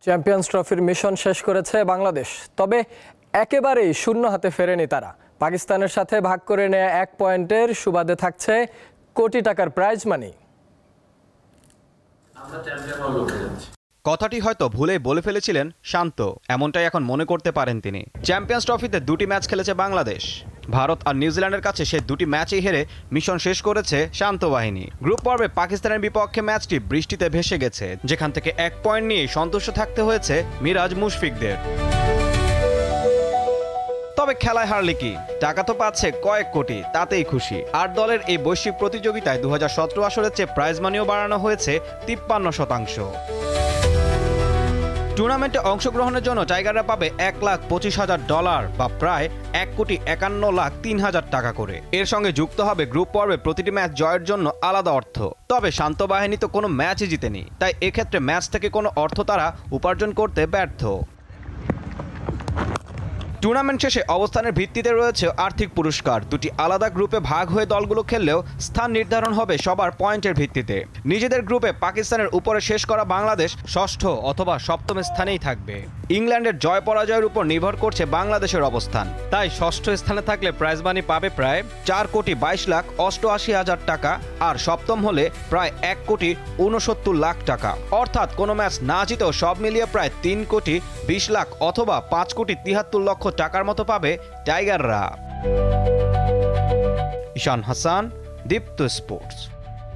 Champions ট্রফির mission শেষ করেছে বাংলাদেশ, তবে একেবারেই শূন্য হাতে ফেরেনি তারা। পাকিস্তানের সাথে ভাগ করে নেয়া 1 পয়েন্টের সুবাদে থাকছে কোটি টাকার প্রাইজ মানি। কথাটি হয়তো ভুলেই বলে ফেলেছিলেন শান্ত, এমনটাই এখন মনে করতে পারেন তিনি। চ্যাম্পিয়ন্স ট্রফিতে 2টি ম্যাচ খেলেছে বাংলাদেশ। ভারত আর নিউজিল্যান্ডের কাছে সেই 2টি ম্যাচই হেরে মিশন শেষ করেছে শান্ত বাহিনী। গ্রুপ পর্বে পাকিস্তানের বিপক্ষে ম্যাচটি বৃষ্টিতে ভেসে গেছে, যেখান থেকে 1 পয়েন্ট নিয়ে সন্তুষ্ট থাকতে হয়েছে মিরাজ মুশফিকদের। তবে খেলায় হারলে কি, টাকা তো পাচ্ছে কয়েক কোটি, তাতেই খুশি। 8 দলের এই বৈশ্বিক প্রতিযোগিতায় 2017 আসরের চেয়ে প্রাইজ মানিও বাড়ানো হয়েছে 53%। টুর্নামেন্টে অংশগ্রহণের জন্য টাইগাররা পাবে $1,25,000 বা প্রায় $1,51,03,000 টাকা করে। এর সঙ্গে যুক্ত হবে গ্রুপ পর্বে প্রতিটি ম্যাচ জয়ের জন্য আলাদা অর্থ। তবে শান্ত বাহিনী তো কোনো ম্যাচই জিতেনি, তাই এক্ষেত্রে ম্যাচ থেকে কোনো অর্থ তারা উপার্জন করতে ব্যর্থ। টুর্নামেন্ট শেষে অবস্থানের ভিত্তিতে রয়েছে আর্থিক পুরস্কার। 2টি আলাদা গ্রুপে ভাগ হয়ে দলগুলো খেললেও স্থান নির্ধারণ হবে সবার পয়েন্টের ভিত্তিতে। নিজেদের গ্রুপে পাকিস্তানের উপরে শেষ করা বাংলাদেশ ষষ্ঠ অথবা সপ্তম স্থানেই থাকবে। ইংল্যান্ডের জয় পরাজয়ের উপর নির্ভর করছে বাংলাদেশের অবস্থান, তাই ষষ্ঠ স্থানে থাকলে প্রাইজ মানি পাবে প্রায় $4,22,88,000 টাকা, আর সপ্তম হলে প্রায় $1,69,00,000 টাকা। অর্থাৎ কোনো ম্যাচ না জিতেও সব মিলিয়ে প্রায় $3,20,00,000 অথবা $5,73,00,000 টাকার মতো পাবে টাইগাররা। ঈশান হাসান, দীপ্ত স্পোর্টস।